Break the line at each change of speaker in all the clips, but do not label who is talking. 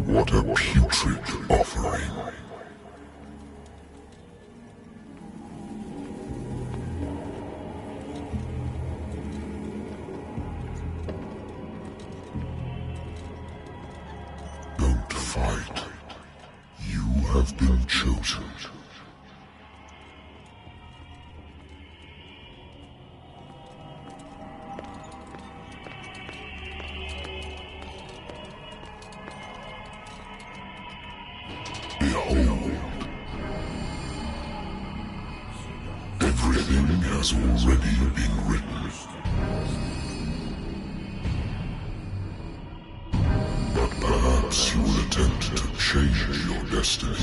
What a putrid offering. Don't fight. You have been chosen. Behold. Everything has already been written. But perhaps you will attempt to change your destiny.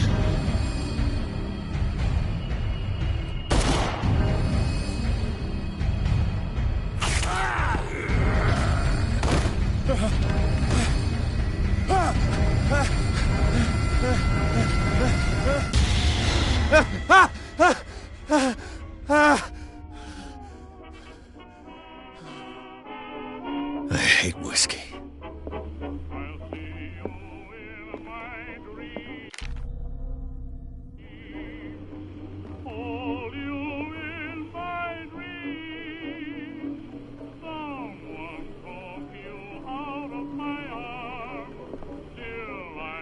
I hate whiskey.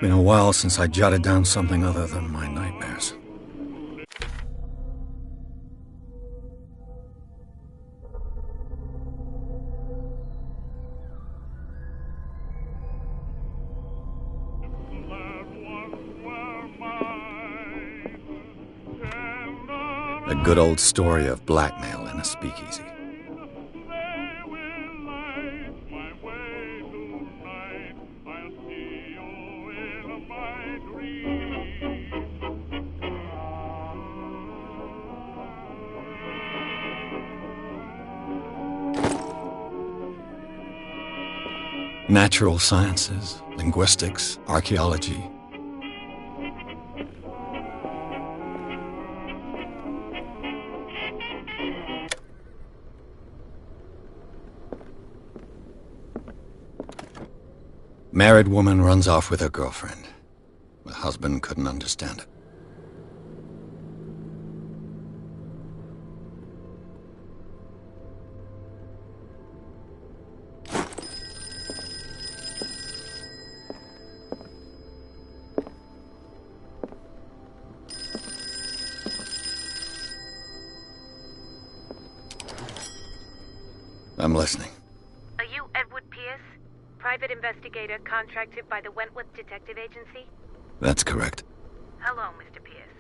Been a while since I jotted down something other than my nightmares. A good old story of blackmail in a speakeasy. Natural sciences, linguistics, archaeology. Married woman runs off with her girlfriend. The husband couldn't understand it. I'm listening.
Are you Edward Pierce? Private investigator contracted by the Wentworth Detective Agency?
That's correct.
Hello, Mr. Pierce.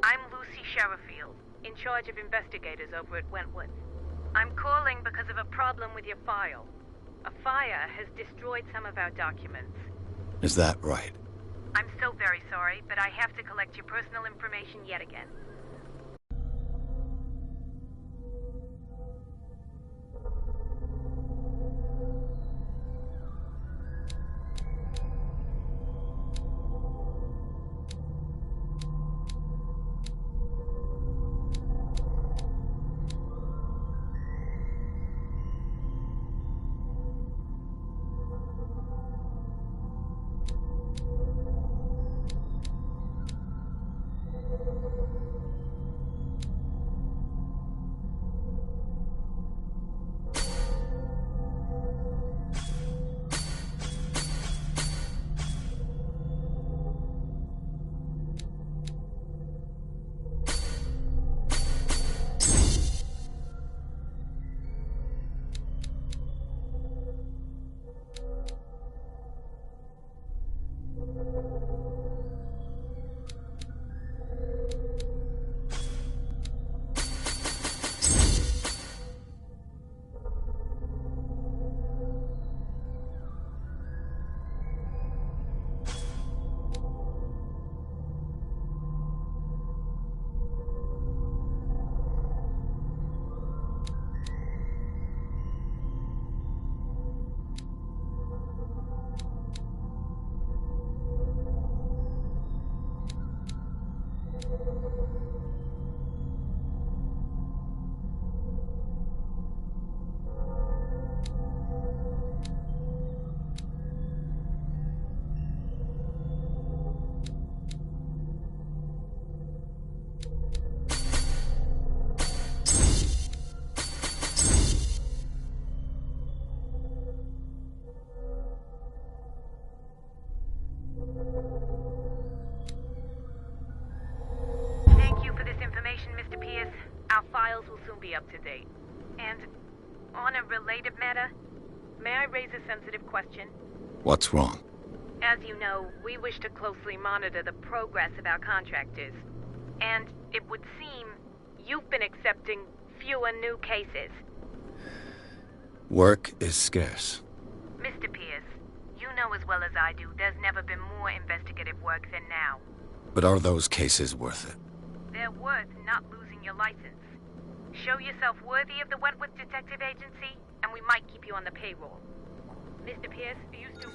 I'm Lucy Sherifield, in charge of investigators over at Wentworth. I'm calling because of a problem with your file. A fire has destroyed some of our documents.
Is that right?
I'm so very sorry, but I have to collect your personal information yet again. up to date. And on a related matter, may I raise a sensitive question?
What's wrong?
As you know, we wish to closely monitor the progress of our contractors. And it would seem you've been accepting fewer new cases.
Work is scarce.
Mr. Pierce, you know as well as I do there's never been more investigative work than now.
But are those cases worth it?
They're worth not losing your license. Show yourself worthy of the Wentworth Detective Agency, and we might keep you on the payroll. Mr. Pierce, are you still...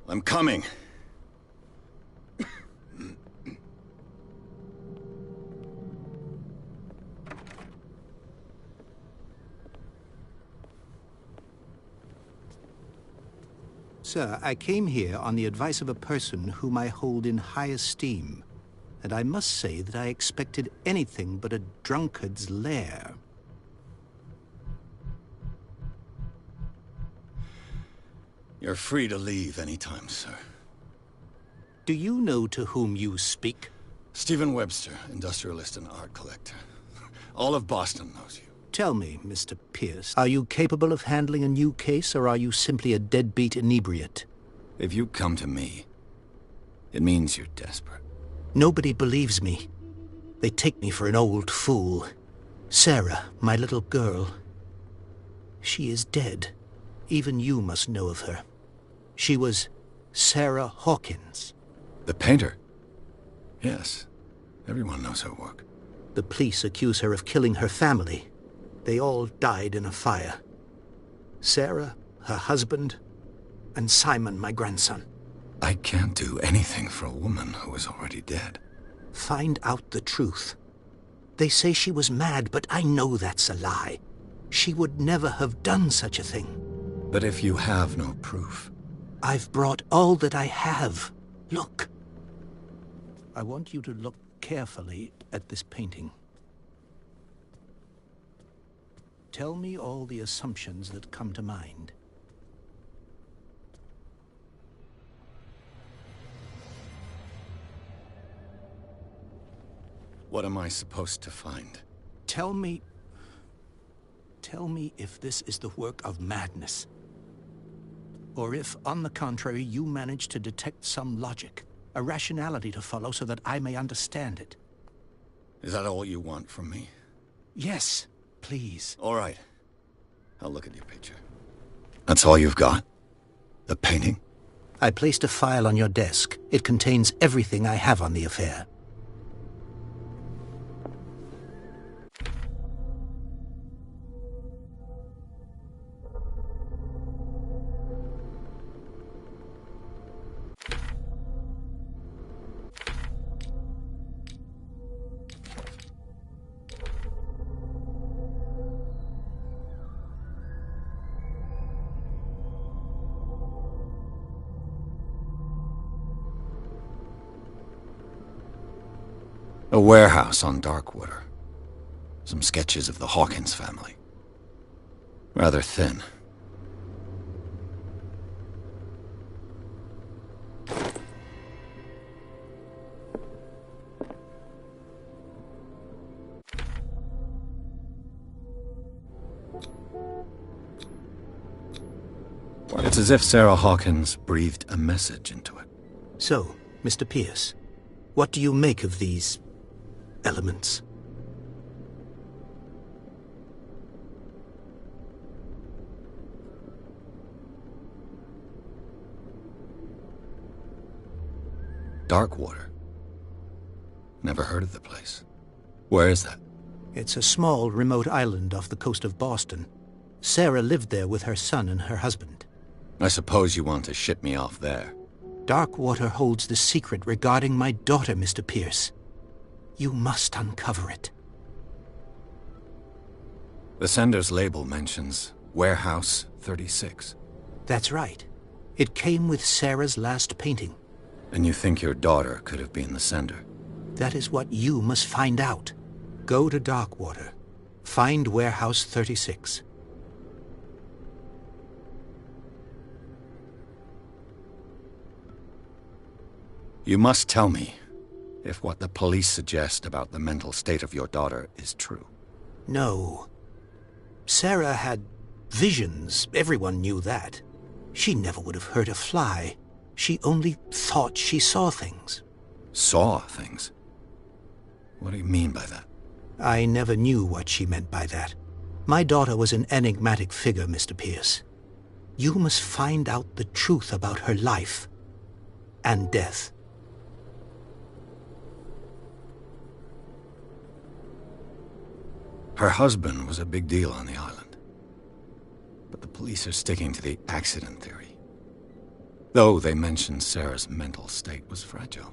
I'm coming.
Sir, I came here on the advice of a person whom I hold in high esteem, and I must say that I expected anything but a drunkard's lair.
You're free to leave anytime, sir.
Do you know to whom you speak?
Stephen Webster, industrialist and art collector. All of Boston knows you.
Tell me, Mr. Pierce, are you capable of handling a new case, or are you simply a deadbeat inebriate?
If you come to me, it means you're desperate.
Nobody believes me. They take me for an old fool. Sarah, my little girl, she is dead. Even you must know of her. She was Sarah Hawkins.
The painter? Yes. Everyone knows her work.
The police accuse her of killing her family. They all died in a fire. Sarah, her husband, and Simon, my grandson.
I can't do anything for a woman who is already dead.
Find out the truth. They say she was mad, but I know that's a lie. She would never have done such a thing.
But if you have no proof...
I've brought all that I have. Look. I want you to look carefully at this painting. Tell me all the assumptions that come to mind.
What am I supposed to find?
Tell me if this is the work of madness. Or if, on the contrary, you manage to detect some logic, a rationality to follow so that I may understand it.
Is that all you want from me?
Yes, please.
All right. I'll look at your picture. That's all you've got? The painting?
I placed a file on your desk. It contains everything I have on the affair.
A warehouse on Darkwater. Some sketches of the Hawkins family. Rather thin. It's as if Sarah Hawkins breathed a message into it.
So, Mr. Pierce, what do you make of these elements?
Darkwater. Never heard of the place. Where is that?
It's a small, remote island off the coast of Boston. Sarah lived there with her son and her husband.
I suppose you want to ship me off there.
Darkwater holds the secret regarding my daughter, Mr. Pierce. You must uncover it.
The sender's label mentions Warehouse 36.
That's right. It came with Sarah's last painting.
And you think your daughter could have been the sender?
That is what you must find out. Go to Darkwater. Find Warehouse 36.
You must tell me if what the police suggest about the mental state of your daughter is true.
No. Sarah had visions. Everyone knew that. She never would have hurt a fly. She only thought she saw things.
Saw things? What do you mean by that?
I never knew what she meant by that. My daughter was an enigmatic figure, Mr. Pierce. You must find out the truth about her life and death.
Her husband was a big deal on the island. But the police are sticking to the accident theory. Though they mentioned Sarah's mental state was fragile.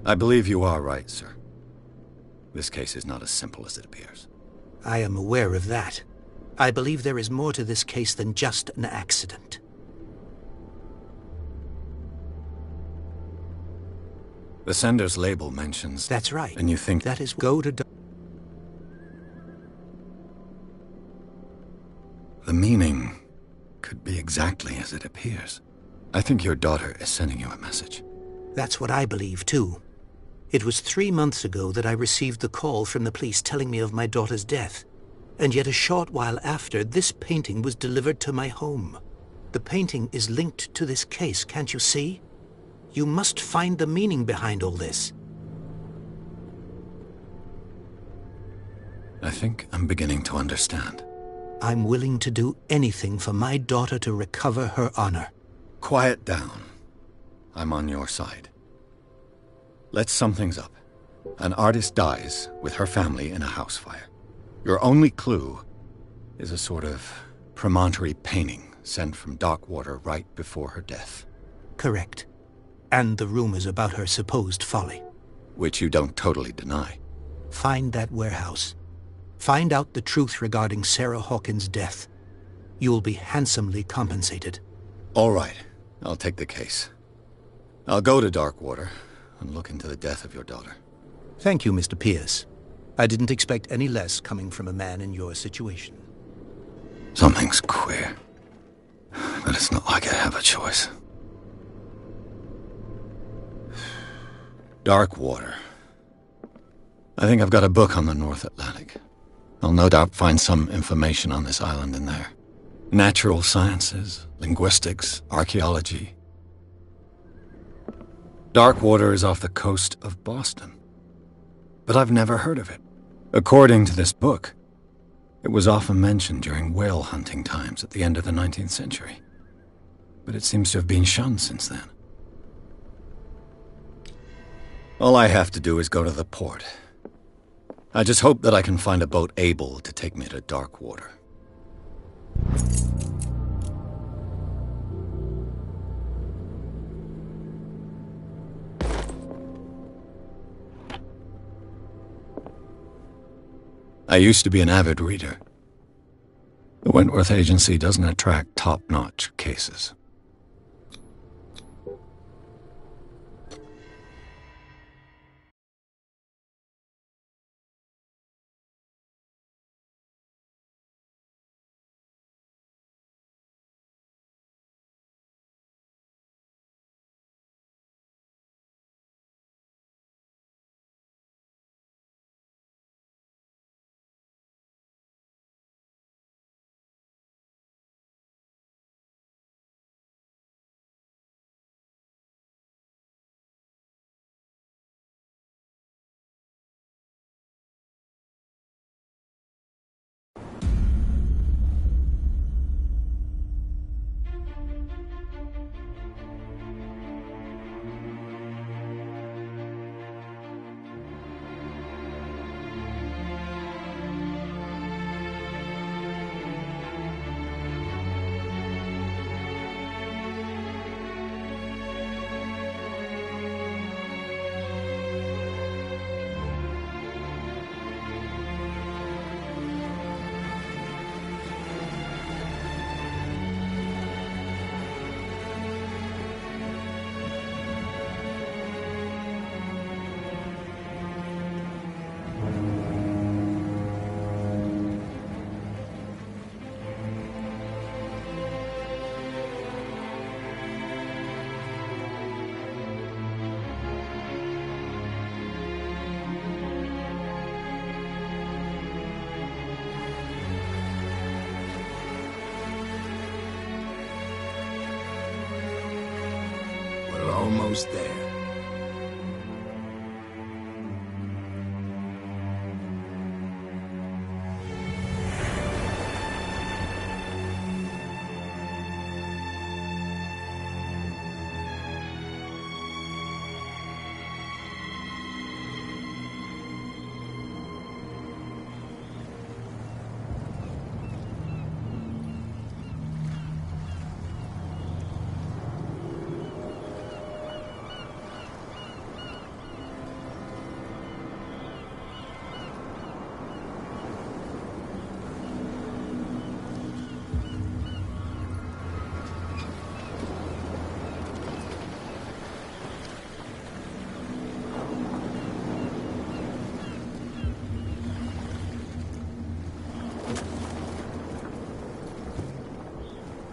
I believe you are right, sir. This case is not as simple as it appears.
I am aware of that. I believe there is more to this case than just an accident.
The sender's label mentions...
That's right.
And you think...
That is... Go to...
The meaning could be exactly as it appears. I think your daughter is sending you a message.
That's what I believe, too. It was 3 months ago that I received the call from the police telling me of my daughter's death. And yet a short while after, this painting was delivered to my home. The painting is linked to this case, can't you see? You must find the meaning behind all this.
I think I'm beginning to understand.
I'm willing to do anything for my daughter to recover her honor.
Quiet down. I'm on your side. Let's sum things up. An artist dies with her family in a house fire. Your only clue is a sort of promontory painting sent from Darkwater right before her death.
Correct. And the rumors about her supposed folly.
Which you don't totally deny.
Find that warehouse. Find out the truth regarding Sarah Hawkins' death. You'll be handsomely compensated.
All right. I'll take the case. I'll go to Darkwater and look into the death of your daughter.
Thank you, Mr. Pierce. I didn't expect any less coming from a man in your situation.
Something's queer. But it's not like I have a choice. Darkwater. I think I've got a book on the North Atlantic. I'll no doubt find some information on this island in there. Natural sciences, linguistics, archaeology. Darkwater is off the coast of Boston. But I've never heard of it. According to this book, it was often mentioned during whale hunting times at the end of the 19th century. But it seems to have been shunned since then. All I have to do is go to the port. I just hope that I can find a boat able to take me to Darkwater. I used to be an avid reader. The Wentworth Agency doesn't attract top-notch cases.
almost there.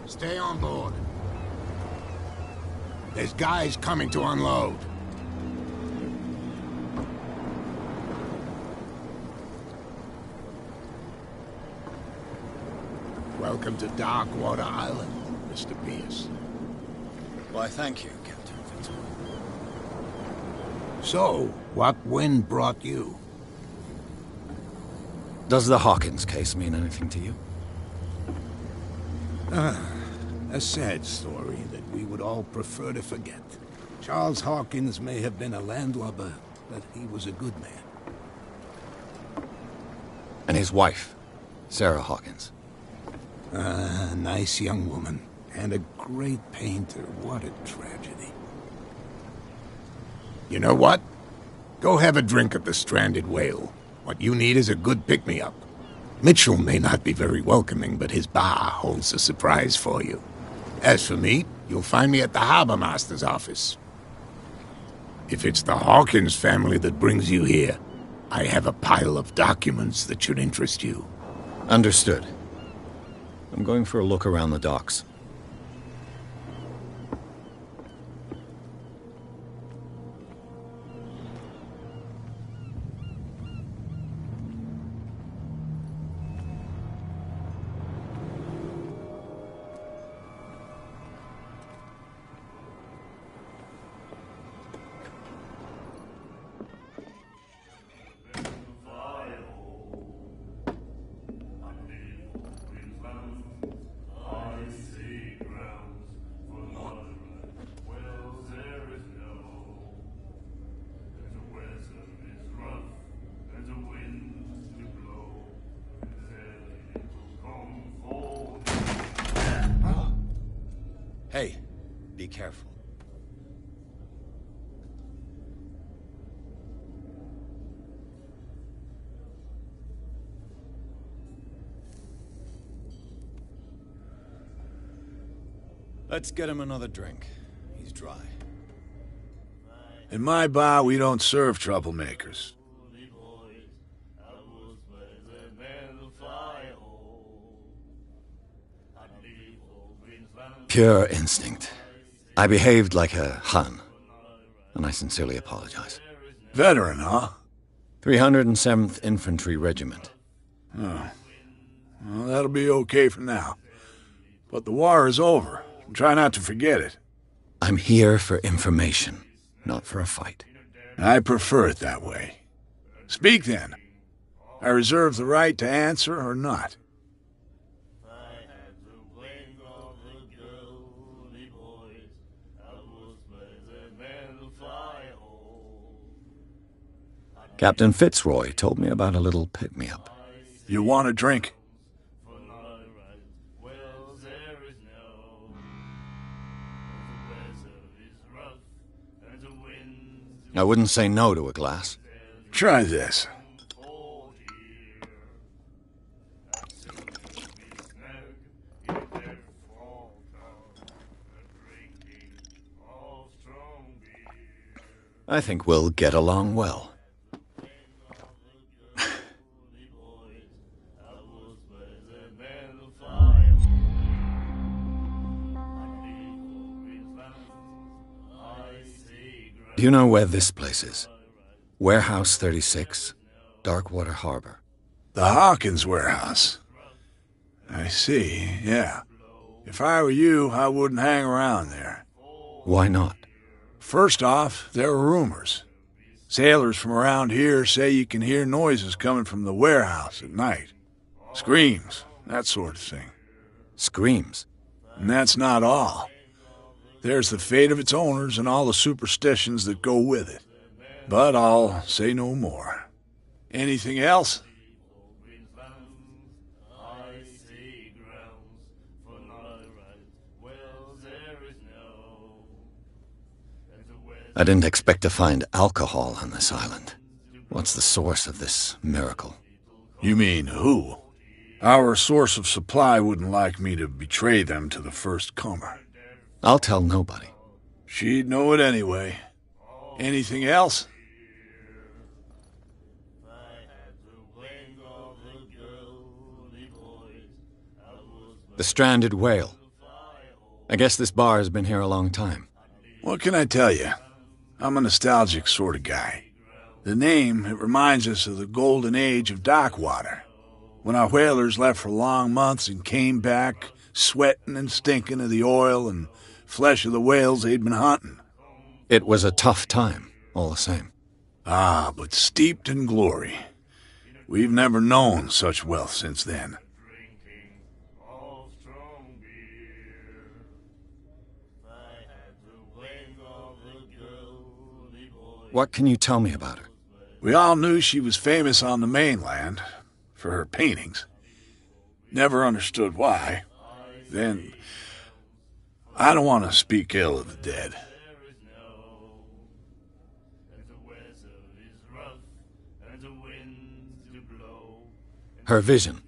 Stay on board. There's guys coming to unload. Welcome to Darkwater Island, Mr. Pierce.
Why, thank you, Captain Fitzroy.
So, what wind brought you?
Does the Hawkins case mean anything to you?
A sad story that we would all prefer to forget. Charles Hawkins may have been a landlubber, but he was a good man.
And his wife, Sarah Hawkins.
A nice young woman, and a great painter. What a tragedy. You know what? Go have a drink at the Stranded Whale. What you need is a good pick-me-up. Mitchell may not be very welcoming, but his bar holds a surprise for you. As for me, you'll find me at the Harbor Master's office. If it's the Hawkins family that brings you here, I have a pile of documents that should interest you.
Understood. I'm going for a look around the docks. Hey, be careful. Let's get him another drink. He's dry.
In my bar, we don't serve troublemakers.
Pure instinct. I behaved like a Hun, and I sincerely apologize.
Veteran, huh?
307th Infantry Regiment.
Oh. Well, that'll be okay for now. But the war is over. Try not to forget it.
I'm here for information, not for a fight.
I prefer it that way. Speak then. I reserve the right to answer or not.
Captain Fitzroy told me about a little pick-me-up.
You want a drink?
I wouldn't say no to a glass.
Try this.
I think we'll get along well. Do you know where this place is? Warehouse 36, Darkwater Harbor.
The Hawkins warehouse. I see, yeah. If I were you, I wouldn't hang around there.
Why not?
First off, there are rumors. Sailors from around here say you can hear noises coming from the warehouse at night. Screams, that sort of thing.
Screams?
And that's not all. There's the fate of its owners and all the superstitions that go with it. But I'll say no more. Anything else?
I didn't expect to find alcohol on this island. What's the source of this miracle?
You mean who? Our source of supply wouldn't like me to betray them to the first comer.
I'll tell nobody.
She'd know it anyway. Anything else?
The stranded whale. I guess this bar has been here a long time.
What can I tell you? I'm a nostalgic sort of guy. The name, it reminds us of the golden age of dockwater, when our whalers left for long months and came back sweating and stinking of the oil and flesh of the whales they'd been hunting.
It was a tough time, all the same.
Ah, but steeped in glory. We've never known such wealth since then.
What can you tell me about her?
We all knew she was famous on the mainland for her paintings. Never understood why. Then, I don't want to speak ill of the dead.
Her vision.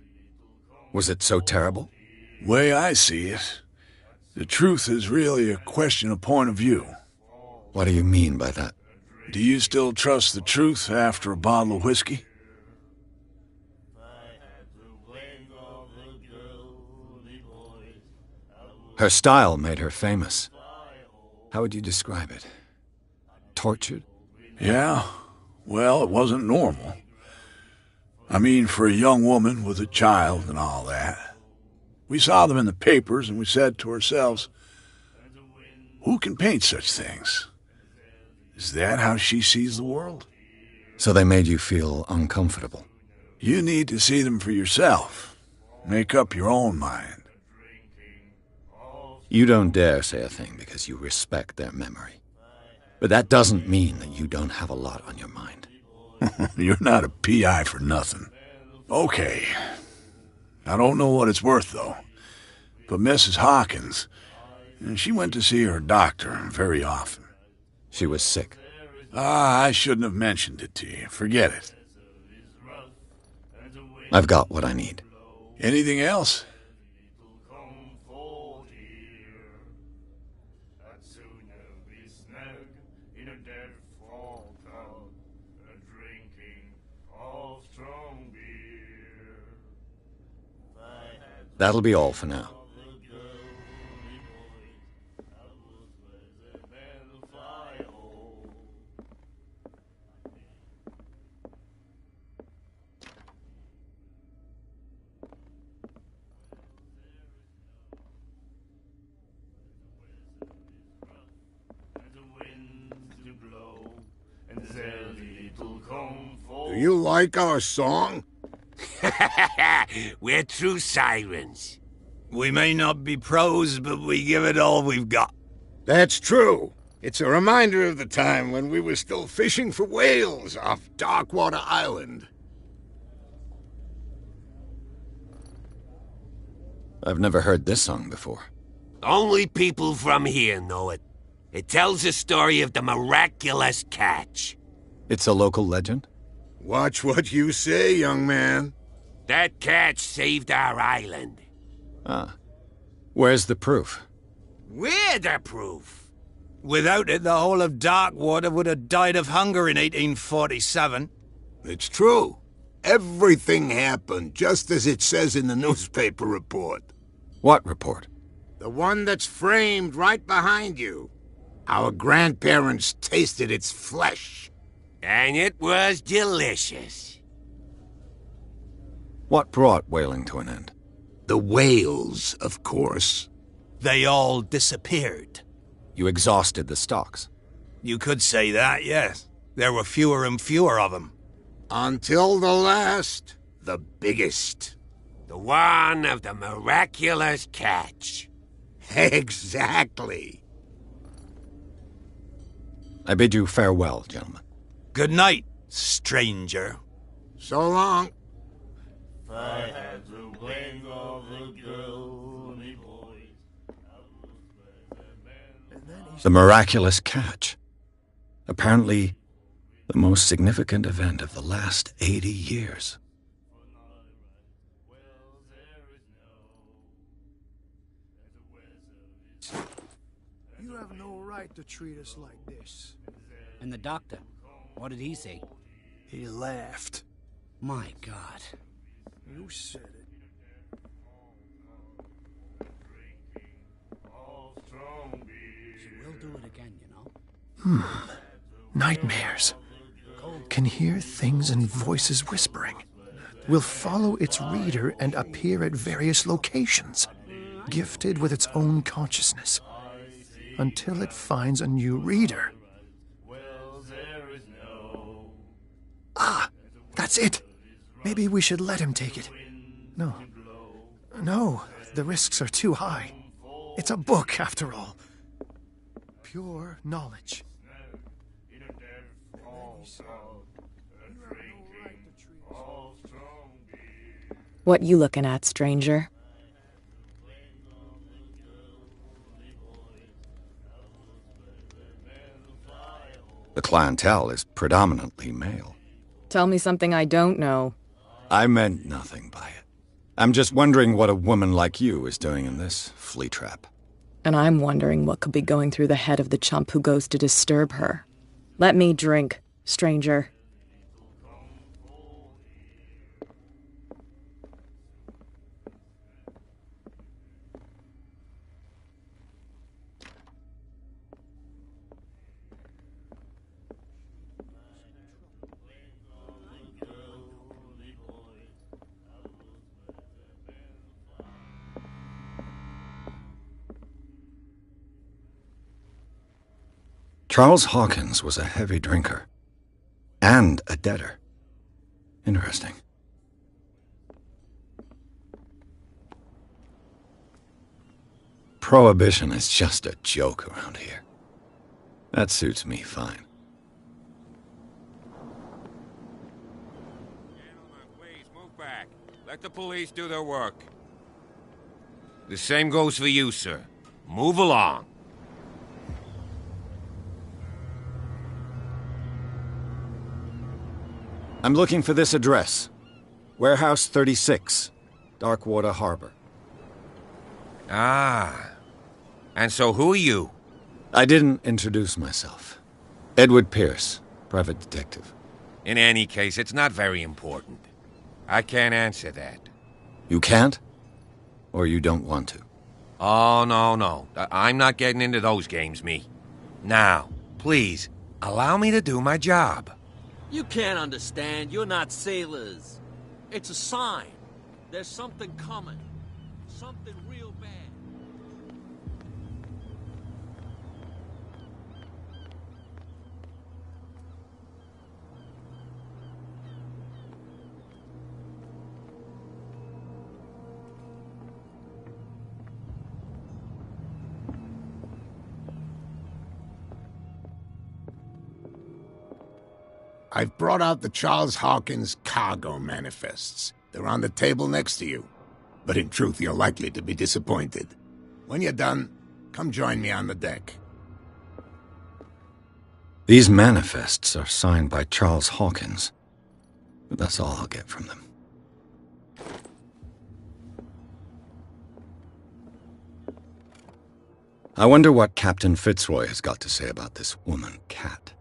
Was it so terrible?
Way I see it, the truth is really a question of point of view.
What do you mean by that?
Do you still trust the truth after a bottle of whiskey?
Her style made her famous. How would you describe it? Tortured?
Yeah, well, it wasn't normal. I mean, for a young woman with a child and all that. We saw them in the papers and we said to ourselves, who can paint such things? Is that how she sees the world?
So they made you feel uncomfortable?
You need to see them for yourself. Make up your own mind.
You don't dare say a thing because you respect their memory. But that doesn't mean that you don't have a lot on your mind.
You're not a PI for nothing. Okay. I don't know what it's worth, though. But Mrs. Hawkins, she went to see her doctor very often.
She was sick.
Ah, I shouldn't have mentioned it to you. Forget it.
I've got what I need.
Anything else?
That'll be all for now.
Do you like our song?
We're true sirens.
We may not be pros, but we give it all we've got.
That's true. It's a reminder of the time when we were still fishing for whales off Darkwater Island.
I've never heard this song before.
Only people from here know it. It tells the story of the miraculous catch.
It's a local legend?
Watch what you say, young man.
That catch saved our island.
Ah. Where's the proof?
We're the proof.
Without it, the whole of Darkwater would have died of hunger in 1847.
It's true. Everything happened just as it says in the newspaper report.
What report?
The one that's framed right behind you. Our grandparents tasted its flesh.
And it was delicious.
What brought whaling to an end?
The whales, of course.
They all disappeared.
You exhausted the stocks.
You could say that, yes. There were fewer and fewer of them.
Until the last, the biggest.
The one of the miraculous catch.
Exactly.
I bid you farewell, gentlemen.
Good night, stranger.
So long.
The miraculous catch. Apparently, the most significant event of the last 80 years.
You have no right to treat us like this.
And the doctor, what did he say?
He laughed.
My God.
You said it.
She will do it again, you know.
Nightmares. Can hear things and voices whispering. Will follow its reader and appear at various locations, gifted with its own consciousness, until it finds a new reader. Ah, that's it. Maybe we should let him take it. No, the risks are too high. It's a book, after all. Pure knowledge.
What you looking at, stranger?
The clientele is predominantly male.
Tell me something I don't know.
I meant nothing by it. I'm just wondering what a woman like you is doing in this flea trap.
And I'm wondering what could be going through the head of the chump who goes to disturb her. Let me drink, stranger.
Charles Hawkins was a heavy drinker. And a debtor. Interesting. Prohibition is just a joke around here. That suits me fine.
Gentlemen, please move back. Let the police do their work. The same goes for you, sir. Move along.
I'm looking for this address. Warehouse 36, Darkwater Harbor.
Ah. And so who are you?
I didn't introduce myself. Edward Pierce, private detective.
In any case, it's not very important. I can't answer that.
You can't? Or you don't want to?
Oh, no. I'm not getting into those games, me. Now, please, allow me to do my job.
You can't understand. You're not sailors. It's a sign. There's something coming. Something real bad.
I've brought out the Charles Hawkins cargo manifests. They're on the table next to you. But in truth, you're likely to be disappointed. When you're done, come join me on the deck.
These manifests are signed by Charles Hawkins. But that's all I'll get from them. I wonder what Captain Fitzroy has got to say about this woman, Cat.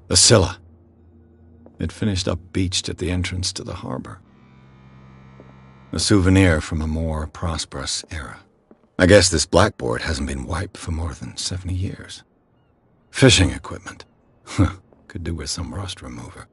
The Scylla. It finished up beached at the entrance to the harbor. A souvenir from a more prosperous era. I guess this blackboard hasn't been wiped for more than 70 years. Fishing equipment. Could do with some rust remover.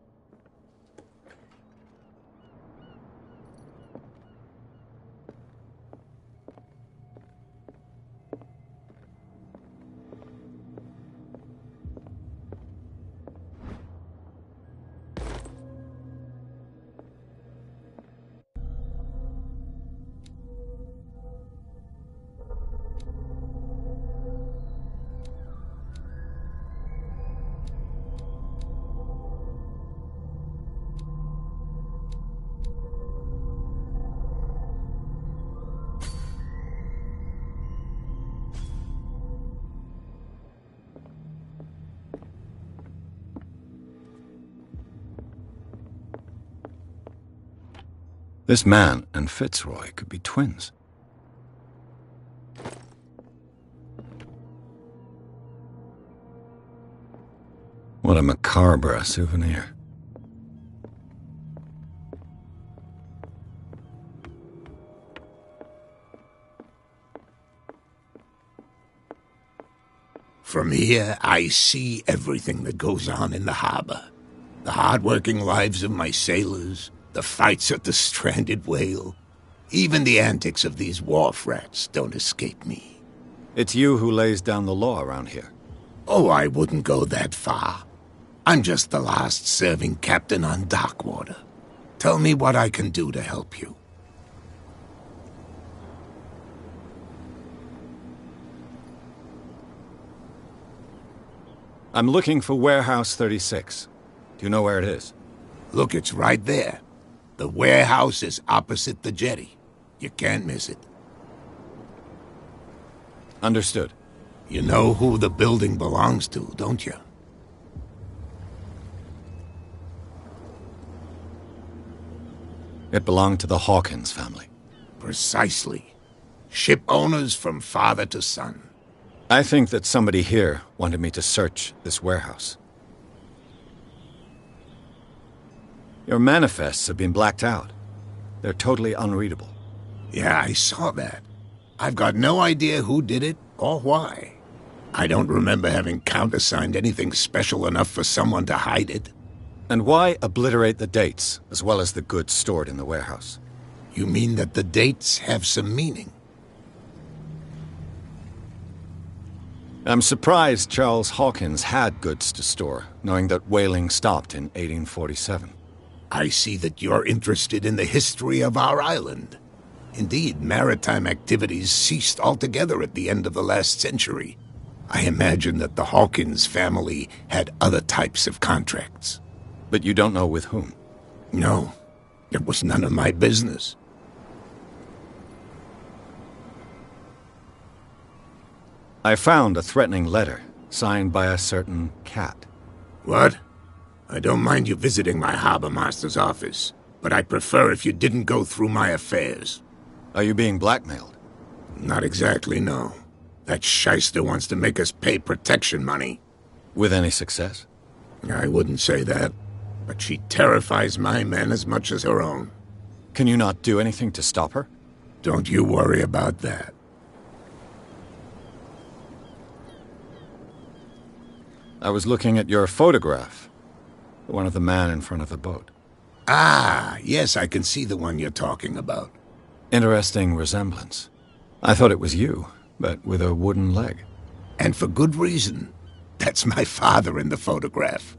This man and Fitzroy could be twins. What a macabre souvenir.
From here, I see everything that goes on in the harbor. The hard-working lives of my sailors, the fights at the stranded whale. Even the antics of these wharf rats don't escape me.
It's you who lays down the law around here.
Oh, I wouldn't go that far. I'm just the last serving captain on Darkwater. Tell me what I can do to help you.
I'm looking for Warehouse 36. Do you know where it is?
Look, it's right there. The warehouse is opposite the jetty. You can't miss it.
Understood.
You know who the building belongs to, don't you?
It belonged to the Hawkins family.
Precisely. Ship owners from father to son.
I think that somebody here wanted me to search this warehouse. Your manifests have been blacked out. They're totally unreadable.
Yeah, I saw that. I've got no idea who did it or why. I don't remember having countersigned anything special enough for someone to hide it.
And why obliterate the dates, as well as the goods stored in the warehouse?
You mean that the dates have some meaning?
I'm surprised Charles Hawkins had goods to store, knowing that whaling stopped in 1847.
I see that you're interested in the history of our island. Indeed, maritime activities ceased altogether at the end of the last century. I imagine that the Hawkins family had other types of contracts.
But you don't know with whom?
No, it was none of my business.
I found a threatening letter, signed by a certain cat.
What? I don't mind you visiting my harbor master's office, but I prefer if you didn't go through my affairs.
Are you being blackmailed?
Not exactly, no. That shyster wants to make us pay protection money.
With any success?
I wouldn't say that, but she terrifies my men as much as her own.
Can you not do anything to stop her?
Don't you worry about that.
I was looking at your photograph. The one of the man in front of the boat.
Ah, yes, I can see the one you're talking about.
Interesting resemblance. I thought it was you, but with a wooden leg.
And for good reason. That's my father in the photograph.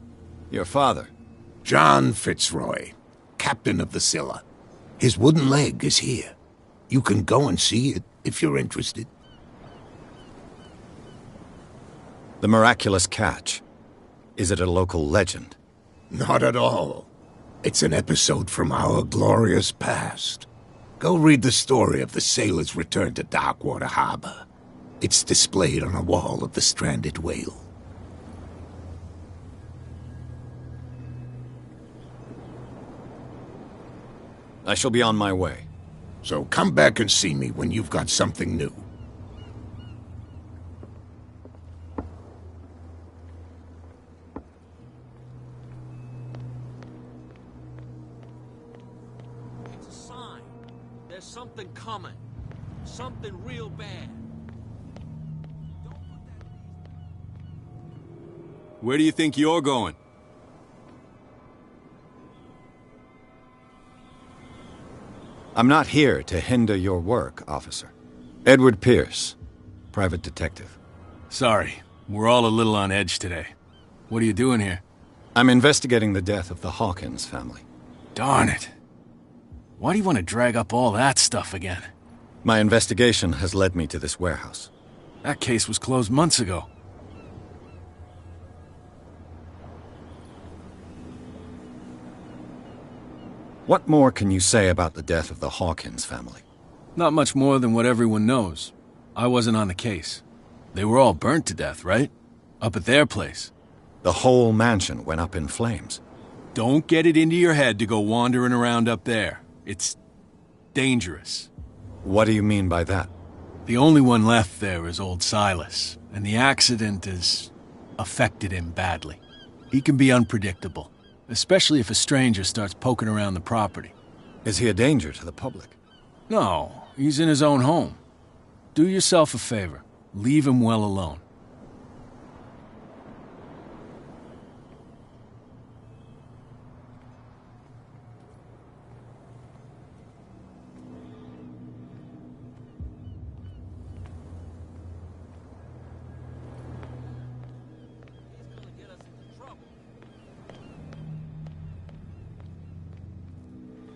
Your father?
John Fitzroy, captain of the Scylla. His wooden leg is here. You can go and see it if you're interested.
The miraculous catch. Is it a local legend?
Not at all. It's an episode from our glorious past. Go read the story of the sailor's return to Darkwater Harbor. It's displayed on a wall of the stranded whale.
I shall be on my way.
So come back and see me when you've got something new.
something coming. Something real bad.
Where do you think you're going?
I'm not here to hinder your work, officer. Edward Pierce, private detective.
Sorry, we're all a little on edge today. What are you doing here?
I'm investigating the death of the Hawkins family.
Darn it. Why do you want to drag up all that stuff again?
My investigation has led me to this warehouse.
That case was closed months ago.
What more can you say about the death of the Hawkins family?
Not much more than what everyone knows. I wasn't on the case. They were all burnt to death, right? Up at their place.
The whole mansion went up in flames.
Don't get it into your head to go wandering around up there. It's dangerous.
What do you mean by that?
The only one left there is old Silas, and the accident has affected him badly. He can be unpredictable, especially if a stranger starts poking around the property.
Is he a danger to the public?
No, he's in his own home. Do yourself a favor. Leave him well alone.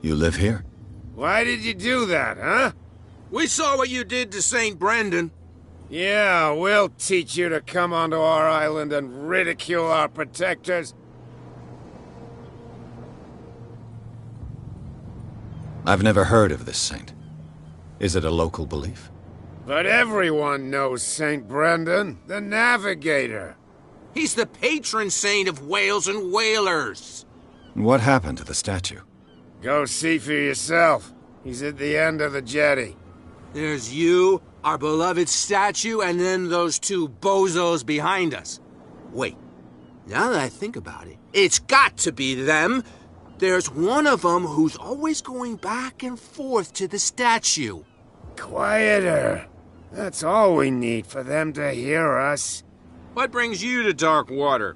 You live here?
Why did you do that, huh?
We saw what you did to St. Brendan.
Yeah, we'll teach you to come onto our island and ridicule our protectors.
I've never heard of this saint. Is it a local belief?
But everyone knows St. Brendan, the Navigator.
He's the patron saint of whales and whalers.
What happened to the statue?
Go see for yourself. He's at the end of the jetty.
There's you, our beloved statue, and then those two bozos behind us. Wait, now that I think about it, it's got to be them. There's one of them who's always going back and forth to the statue.
Quieter. That's all we need for them to hear us.
What brings you to dark water?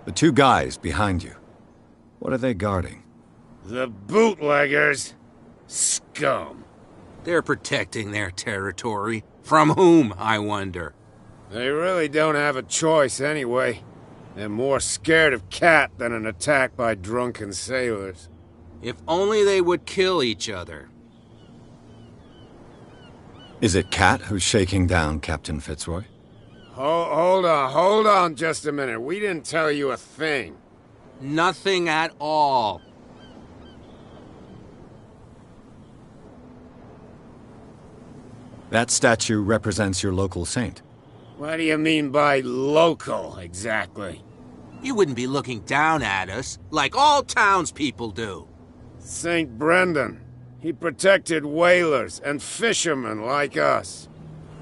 The two guys behind you. What are they guarding?
The bootleggers. Scum.
They're protecting their territory. From whom, I wonder?
They really don't have a choice anyway. They're more scared of Cat than an attack by drunken sailors.
If only they would kill each other.
Is it Cat who's shaking down Captain Fitzroy?
Hold on just a minute. We didn't tell you a thing.
Nothing at all.
That statue represents your local saint.
What do you mean by local, exactly?
You wouldn't be looking down at us, like all townspeople do.
St. Brendan. He protected whalers and fishermen like us.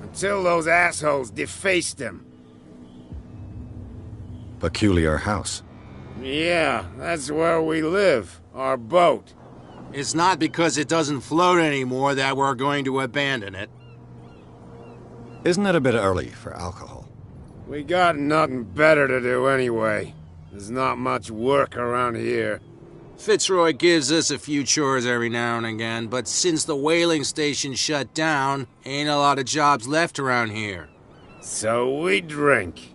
Until those assholes defaced him.
Peculiar house.
Yeah, that's where we live. Our boat.
It's not because it doesn't float anymore that we're going to abandon it.
Isn't it a bit early for alcohol?
We got nothing better to do anyway. There's not much work around here.
Fitzroy gives us a few chores every now and again, but since the whaling station shut down, ain't a lot of jobs left around here.
So we drink.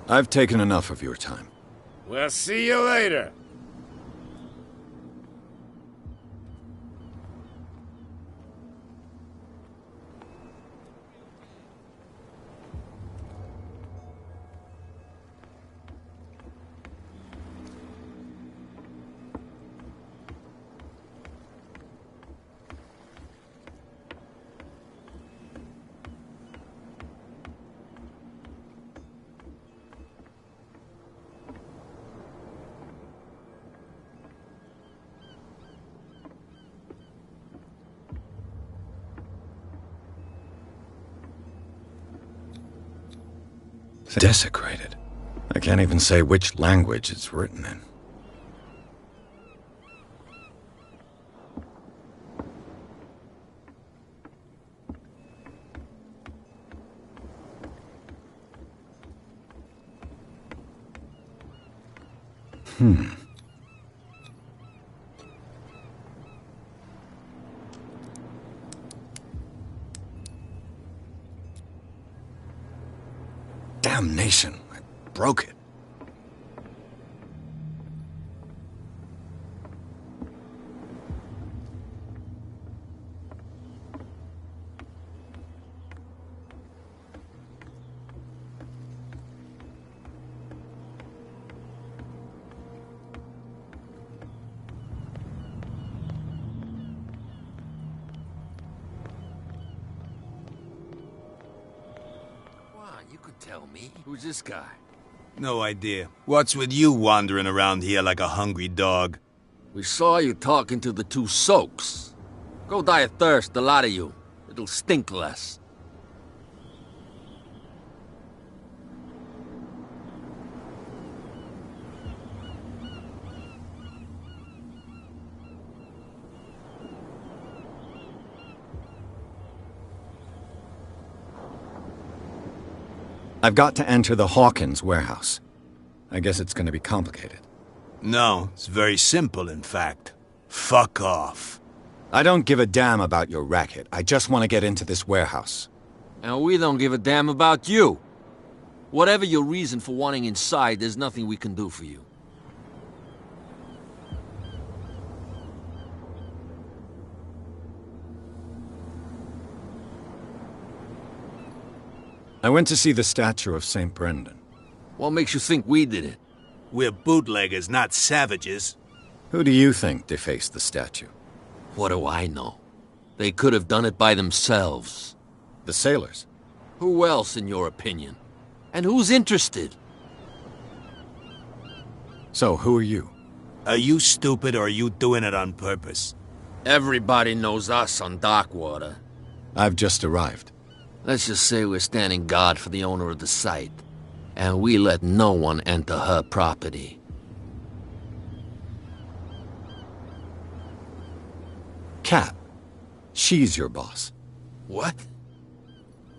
I've taken enough of your time.
We'll see you later.
Desecrated. I can't even say which language it's written in. Damnation, I broke it.
You could tell me. Who's this guy?
No idea. What's with you wandering around here like a hungry dog?
We saw you talking to the two soaks. Go die of thirst, the lot of you. It'll stink less.
I've got to enter the Hawkins warehouse. I guess it's going to be complicated.
No, it's very simple, in fact. Fuck off.
I don't give a damn about your racket. I just want to get into this warehouse.
And we don't give a damn about you. Whatever your reason for wanting inside, there's nothing we can do for you.
I went to see the statue of St. Brendan.
What makes you think we did it?
We're bootleggers, not savages.
Who do you think defaced the statue?
What do I know? They could have done it by themselves.
The sailors?
Who else, in your opinion? And who's interested?
So, who are you?
Are you stupid or are you doing it on purpose?
Everybody knows us on Darkwater.
I've just arrived.
Let's just say we're standing guard for the owner of the site. And we let no one enter her property.
Cat. She's your boss.
What?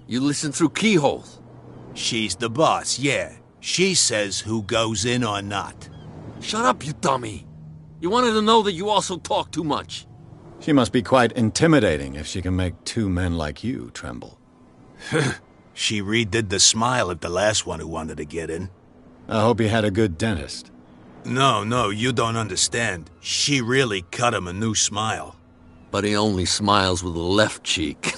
You listen through keyholes?
She's the boss, yeah. She says who goes in or not.
Shut up, you dummy. You wanted to know that you also talk too much.
She must be quite intimidating if she can make two men like you tremble.
She redid the smile at the last one who wanted to get in.
I hope he had a good dentist.
No, you don't understand. She really cut him a new smile.
But he only smiles with the left cheek.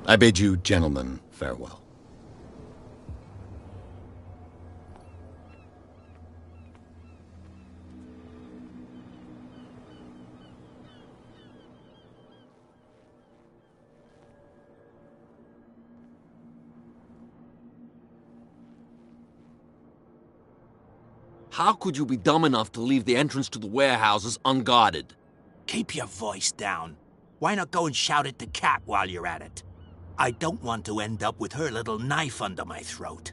I bid you gentlemen farewell.
How could you be dumb enough to leave the entrance to the warehouses unguarded?
Keep your voice down. Why not go and shout at the cat while you're at it? I don't want to end up with her little knife under my throat.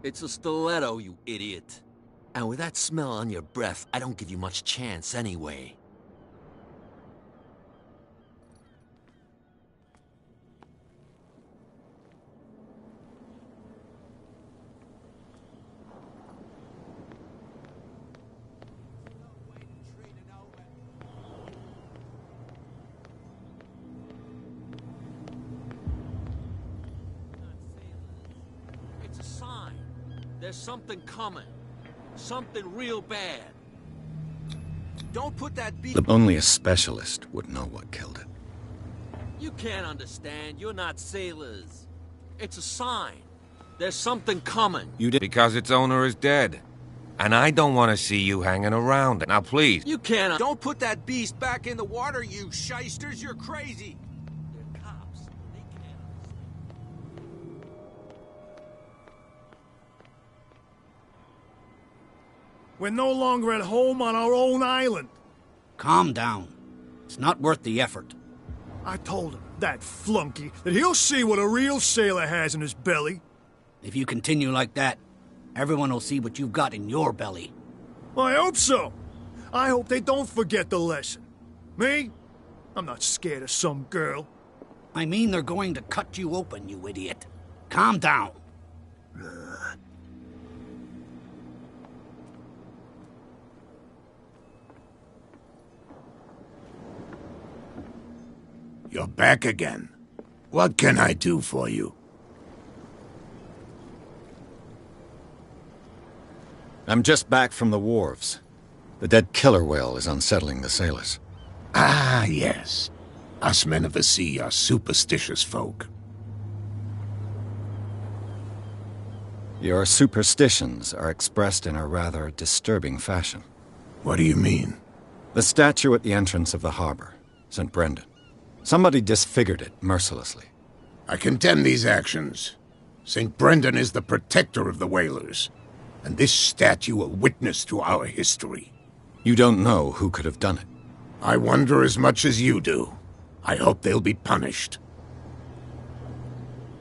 It's a stiletto, you idiot. And with that smell on your breath, I don't give you much chance anyway. There's something coming. Something real bad. Don't put that beat...
Only a specialist would know what killed it.
You can't understand. You're not sailors. It's a sign. There's something coming.
You did...
Because its owner is dead. And I don't want to see you hanging around. Now, please.
You can't...
Don't put that beast back in the water, you shysters. You're crazy.
They're cops. They can't understand.
We're no longer at home on our own island.
Calm down. It's not worth the effort.
I told him. That flunky, that he'll see what a real sailor has in his belly.
If you continue like that, everyone will see what you've got in your belly.
I hope so. I hope they don't forget the lesson. Me? I'm not scared of some girl.
I mean they're going to cut you open, you idiot. Calm down.
You're back again. What can I do for you?
I'm just back from the wharves. The dead killer whale is unsettling the sailors.
Ah, yes. Us men of the sea are superstitious folk.
Your superstitions are expressed in a rather disturbing fashion.
What do you mean?
The statue at the entrance of the harbor, St. Brendan. Somebody disfigured it mercilessly.
I condemn these actions. St. Brendan is the protector of the whalers, and this statue a witness to our history.
You don't know who could have done it.
I wonder as much as you do. I hope they'll be punished.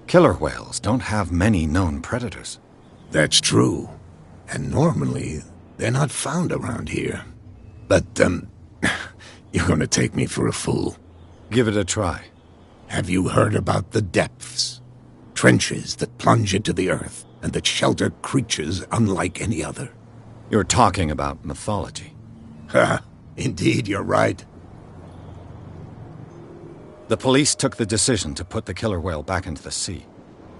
Killer whales don't have many known predators.
That's true. And normally, they're not found around here. But, you're gonna take me for a fool.
Give it a try.
Have you heard about the depths? Trenches that plunge into the earth and that shelter creatures unlike any other.
You're talking about mythology.
Ha! Indeed, you're right.
The police took the decision to put the killer whale back into the sea.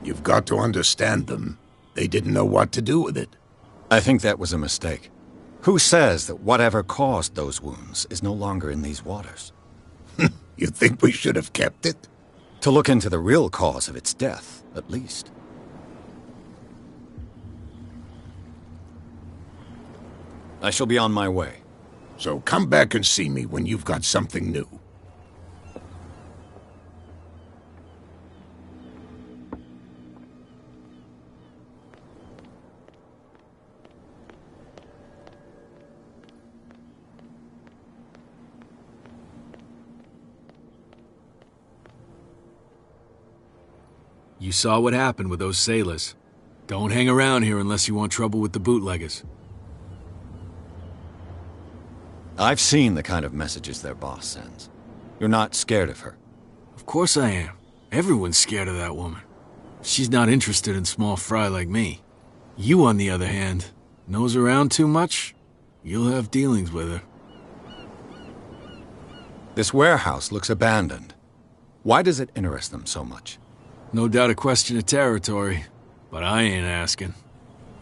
You've got to understand them. They didn't know what to do with it.
I think that was a mistake. Who says that whatever caused those wounds is no longer in these waters?
You think we should have kept it?
To look into the real cause of its death, at least. I shall be on my way.
So come back and see me when you've got something new.
You saw what happened with those sailors. Don't hang around here unless you want trouble with the bootleggers.
I've seen the kind of messages their boss sends. You're not scared of her.
Of course I am. Everyone's scared of that woman. She's not interested in small fry like me. You, on the other hand, nose around too much, you'll have dealings with her.
This warehouse looks abandoned. Why does it interest them so much?
No doubt a question of territory, but I ain't asking.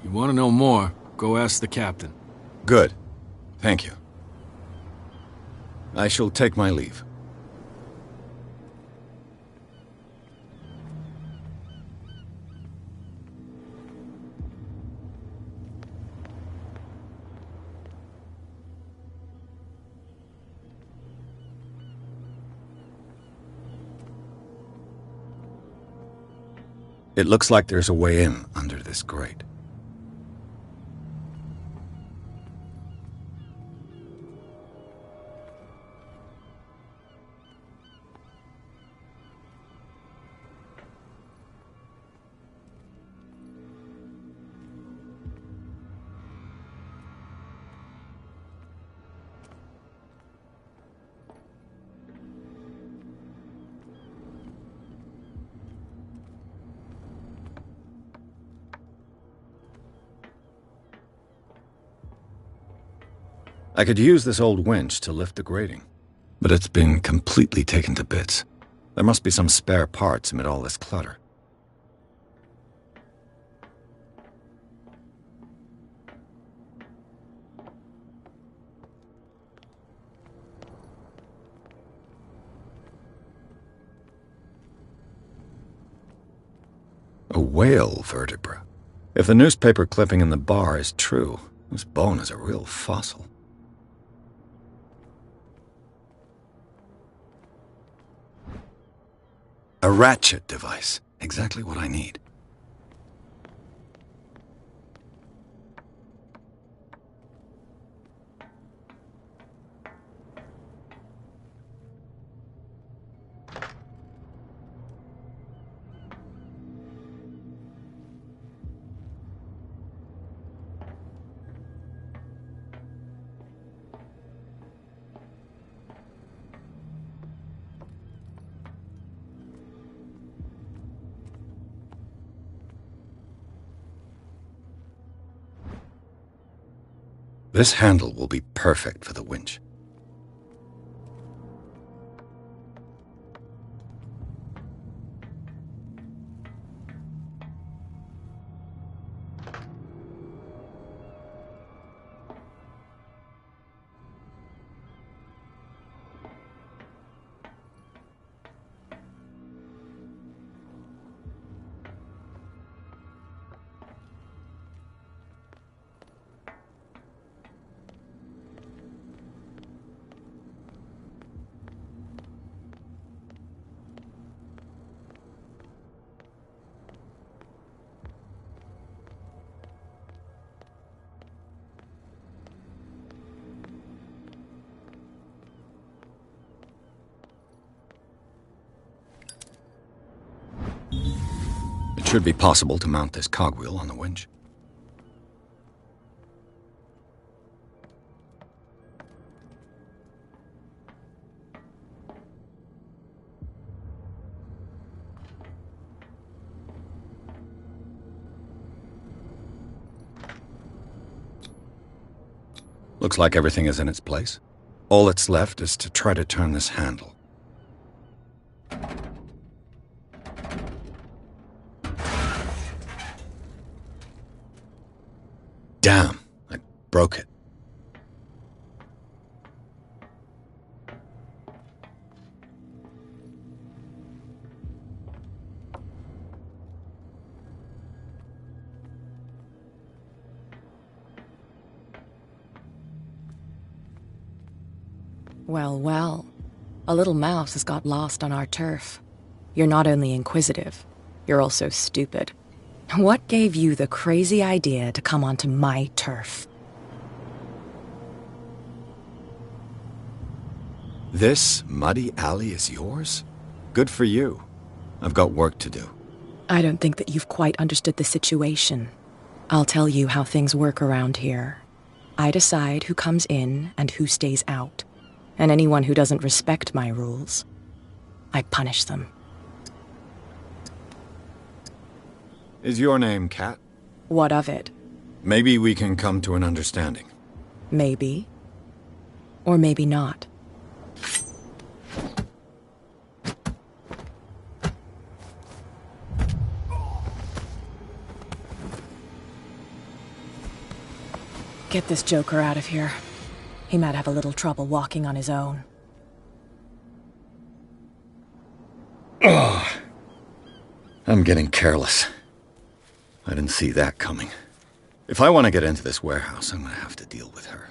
You want to know more, go ask the captain.
Good. Thank you. I shall take my leave. It looks like there's a way in under this grate. I could use this old winch to lift the grating, but it's been completely taken to bits. There must be some spare parts amid all this clutter. A whale vertebra. If the newspaper clipping in the bar is true, this bone is a real fossil. A ratchet device. Exactly what I need. This handle will be perfect for the winch. It should be possible to mount this cogwheel on the winch. Looks like everything is in its place. All that's left is to try to turn this handle. Damn, I broke it.
Well, well. A little mouse has got lost on our turf. You're not only inquisitive, you're also stupid. What gave you the crazy idea to come onto my turf?
This muddy alley is yours? Good for you. I've got work to do.
I don't think that you've quite understood the situation. I'll tell you how things work around here. I decide who comes in and who stays out. And anyone who doesn't respect my rules, I punish them.
Is your name Kat?
What of it?
Maybe we can come to an understanding.
Maybe. Or maybe not. Get this joker out of here. He might have a little trouble walking on his own.
Ugh. I'm getting careless. I didn't see that coming. If I want to get into this warehouse, I'm going to have to deal with her.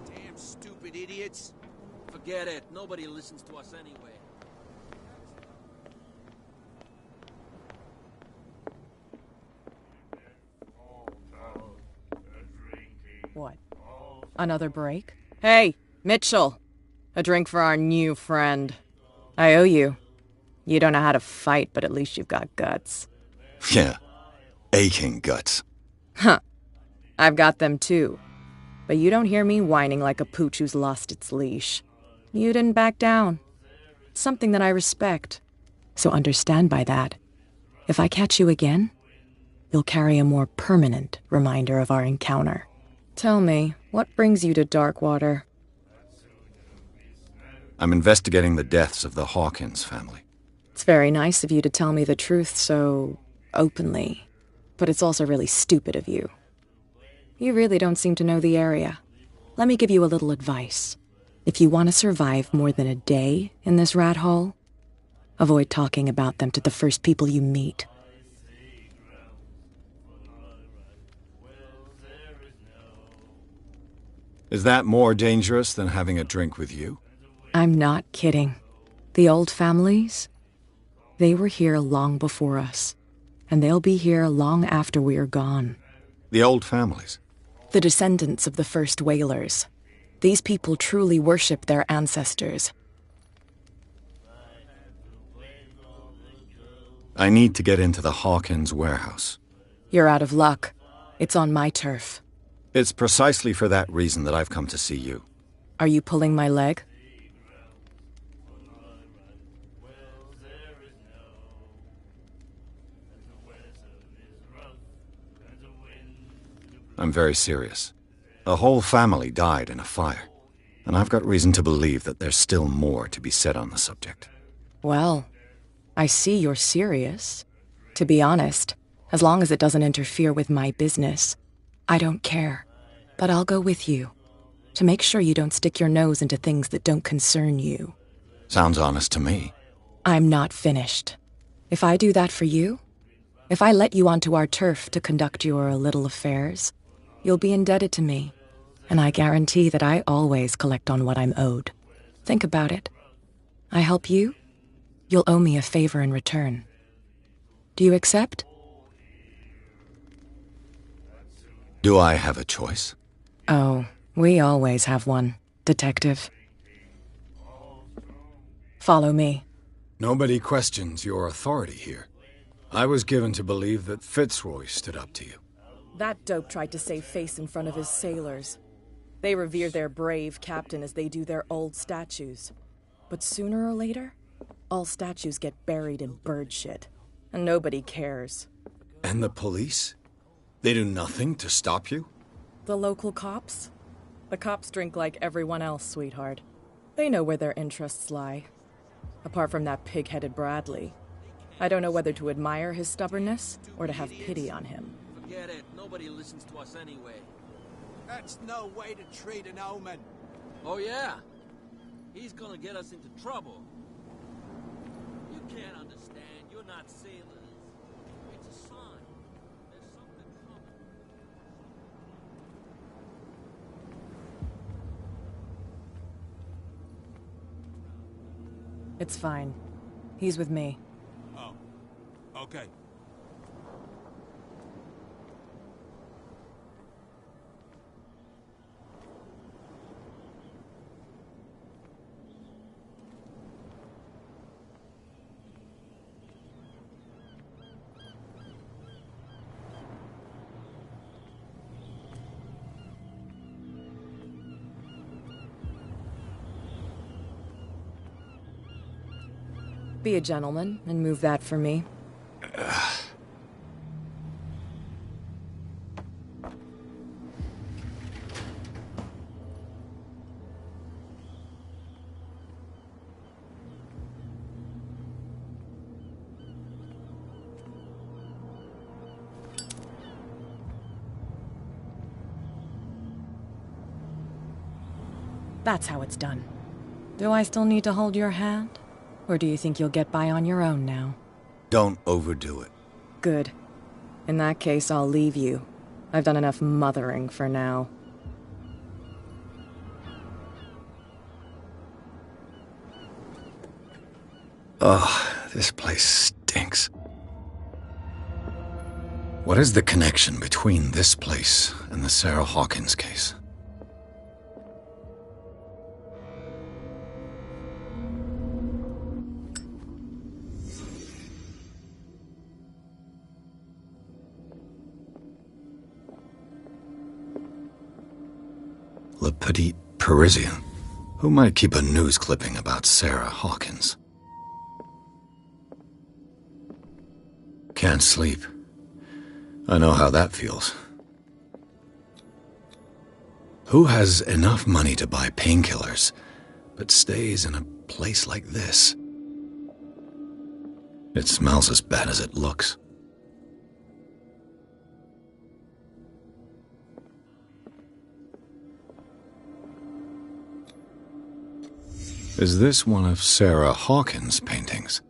Damn stupid idiots. Forget it. Nobody listens to us anyway.
What? Another break? Hey, Mitchell! A drink for our new friend. I owe you. You don't know how to fight, but at least you've got guts.
Yeah, aching guts.
Huh. I've got them too. But you don't hear me whining like a pooch who's lost its leash. You didn't back down. Something that I respect. So understand by that, if I catch you again, you'll carry a more permanent reminder of our encounter. Tell me, what brings you to Darkwater?
I'm investigating the deaths of the Hawkins family.
It's very nice of you to tell me the truth so openly, but it's also really stupid of you. You really don't seem to know the area. Let me give you a little advice. If you want to survive more than a day in this rat hole, avoid talking about them to the first people you meet.
Is that more dangerous than having a drink with you?
I'm not kidding. The old families, they were here long before us, and they'll be here long after we are gone.
The old families?
The descendants of the first whalers. These people truly worship their ancestors.
I need to get into the Hawkins warehouse.
You're out of luck. It's on my turf.
It's precisely for that reason that I've come to see you.
Are you pulling my leg?
I'm very serious. A whole family died in a fire, and I've got reason to believe that there's still more to be said on the subject.
Well, I see you're serious. To be honest, as long as it doesn't interfere with my business, I don't care. But I'll go with you, to make sure you don't stick your nose into things that don't concern you.
Sounds honest to me.
I'm not finished. If I do that for you, if I let you onto our turf to conduct your little affairs, you'll be indebted to me, and I guarantee that I always collect on what I'm owed. Think about it. I help you, you'll owe me a favor in return. Do you accept?
Do I have a choice?
Oh, we always have one, Detective. Follow me.
Nobody questions your authority here. I was given to believe that Fitzroy stood up to you.
That dope tried to save face in front of his sailors. They revere their brave captain as they do their old statues. But sooner or later, all statues get buried in bird shit, and nobody cares.
And the police? They do nothing to stop you?
The local cops? The cops drink like everyone else, sweetheart. They know where their interests lie. Apart from that pig-headed Bradley, I don't know whether to admire his stubbornness or to have pity on him.
Forget it. Nobody listens to us anyway.
That's no way to treat an omen.
Oh, yeah? He's gonna get us into trouble. You can't understand. You're not sailors. It's a sign. There's something coming.
It's fine. He's with me.
Oh, okay.
Be a gentleman and move that for me. That's how it's done. Do I still need to hold your hand? Or do you think you'll get by on your own now?
Don't overdo it.
Good. In that case, I'll leave you. I've done enough mothering for now.
Ugh, this place stinks. What is the connection between this place and the Sarah Hawkins case? Le Petit Parisien. Who might keep a news clipping about Sarah Hawkins? Can't sleep. I know how that feels. Who has enough money to buy painkillers, but stays in a place like this? It smells as bad as it looks. Is this one of Sarah Hawkins' paintings?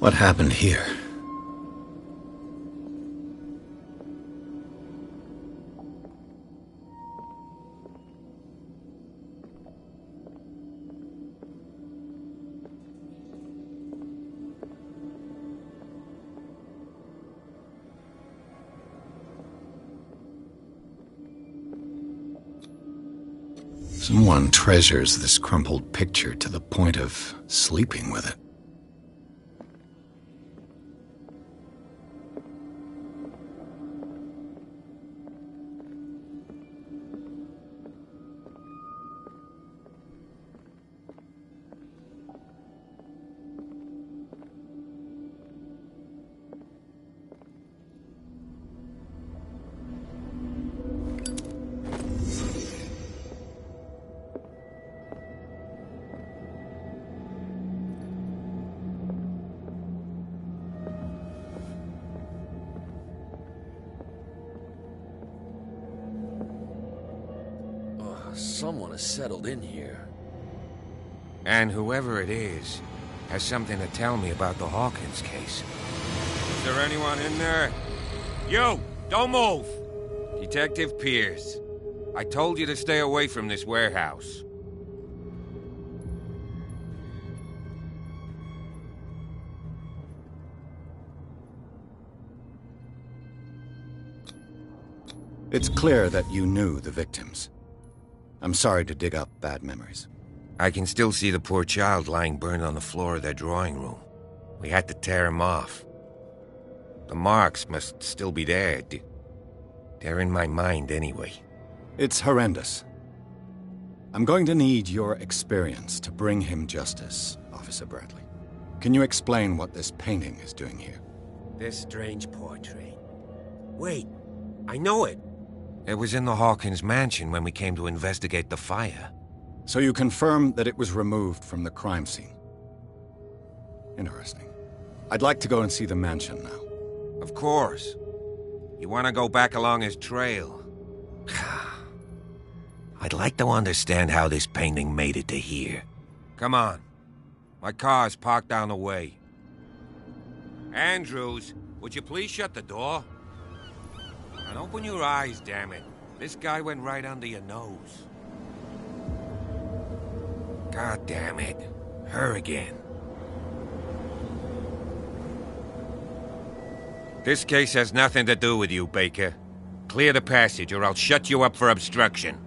What happened here? Someone treasures this crumpled picture to the point of sleeping with it.
Someone has settled in here.
And whoever it is has something to tell me about the Hawkins case. Is there anyone in there? You! Don't move! Detective Pierce. I told you to stay away from this warehouse.
It's clear that you knew the victims. I'm sorry to dig up bad memories.
I can still see the poor child lying burned on the floor of their drawing room. We had to tear him off. The marks must still be there. They're in my mind anyway.
It's horrendous. I'm going to need your experience to bring him justice, Officer Bradley. Can you explain what this painting is doing here?
This strange portrait. Wait, I know it. It was in the Hawkins mansion when we came to investigate the fire.
So you confirm that it was removed from the crime scene? Interesting. I'd like to go and see the mansion now.
Of course. You want to go back along his trail? I'd like to understand how this painting made it to here. Come on. My car's parked down the way. Andrews, would you please shut the door? And open your eyes, damn it. This guy went right under your nose. God damn it. Her again. This case has nothing to do with you, Baker. Clear the passage or I'll shut you up for obstruction.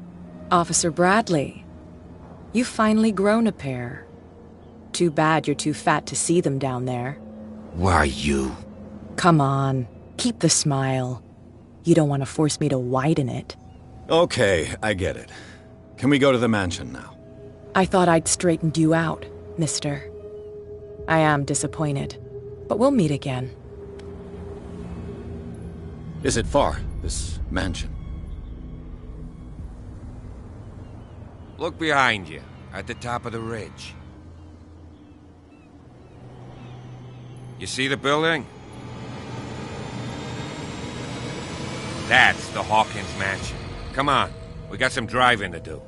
Officer Bradley, you've finally grown a pair. Too bad you're too fat to see them down there.
Why, you?
Come on, keep the smile. You don't want to force me to widen it.
Okay, I get it. Can we go to the mansion now?
I thought I'd straightened you out, mister. I am disappointed, but we'll meet again.
Is it far, this mansion?
Look behind you, at the top of the ridge. You see the building? That's the Hawkins mansion. Come on, we got some driving to do.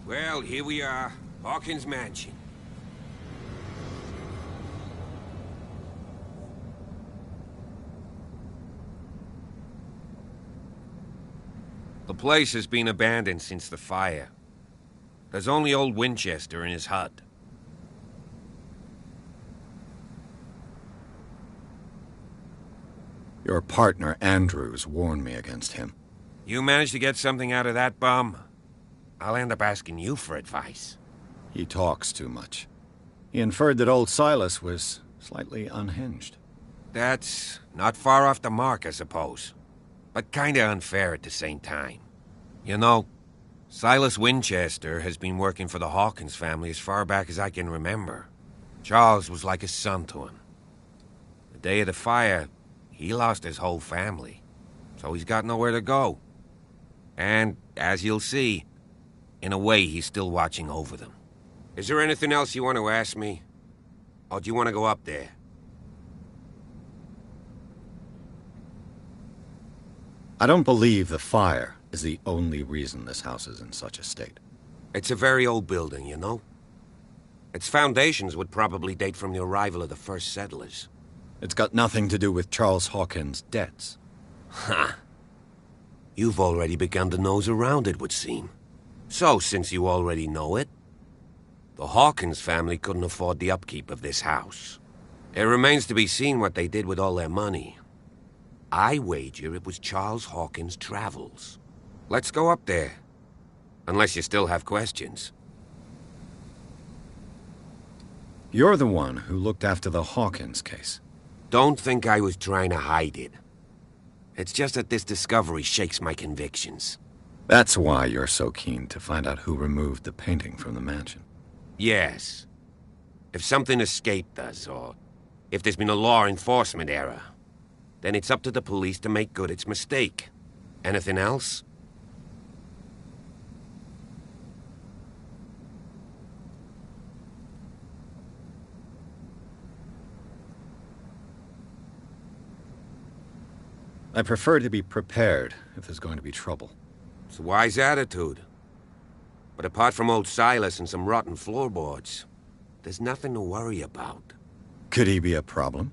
Well, here we are. Hawkins Mansion. The place has been abandoned since the fire. There's only old Winchester in his hut.
Your partner, Andrews, warned me against him.
You managed to get something out of that bum? I'll end up asking you for advice.
He talks too much. He inferred that old Silas was slightly unhinged.
That's not far off the mark, I suppose. But kinda unfair at the same time. You know, Silas Winchester has been working for the Hawkins family as far back as I can remember. Charles was like a son to him. The day of the fire, he lost his whole family. So he's got nowhere to go. And, as you'll see, in a way, he's still watching over them. Is there anything else you want to ask me? Or do you want to go up there?
I don't believe the fire is the only reason this house is in such a state.
It's a very old building, you know? Its foundations would probably date from the arrival of the first settlers.
It's got nothing to do with Charles Hawkins' debts.
Ha! You've already begun to nose around, it would seem. So, since you already know it, the Hawkins family couldn't afford the upkeep of this house. It remains to be seen what they did with all their money. I wager it was Charles Hawkins' travels. Let's go up there. Unless you still have questions.
You're the one who looked after the Hawkins case.
Don't think I was trying to hide it. It's just that this discovery shakes my convictions.
That's why you're so keen to find out who removed the painting from the mansion.
Yes. If something escaped us, or if there's been a law enforcement error, then it's up to the police to make good its mistake. Anything else?
I prefer to be prepared if there's going to be trouble.
It's a wise attitude. But apart from old Silas and some rotten floorboards, there's nothing to worry about.
Could he be a problem?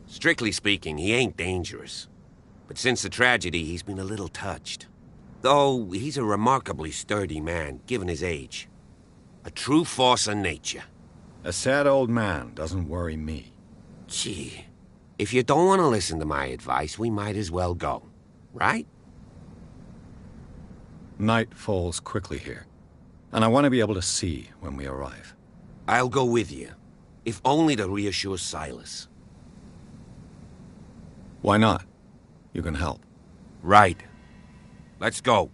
Strictly speaking, he ain't dangerous. But since the tragedy, he's been a little touched. Though he's a remarkably sturdy man, given his age. A true force of nature.
A sad old man doesn't worry me.
Gee, if you don't want to listen to my advice, we might as well go. Right?
Night falls quickly here, and I want to be able to see when we arrive.
I'll go with you, if only to reassure Silas.
Why not? You can help.
Right. Let's go.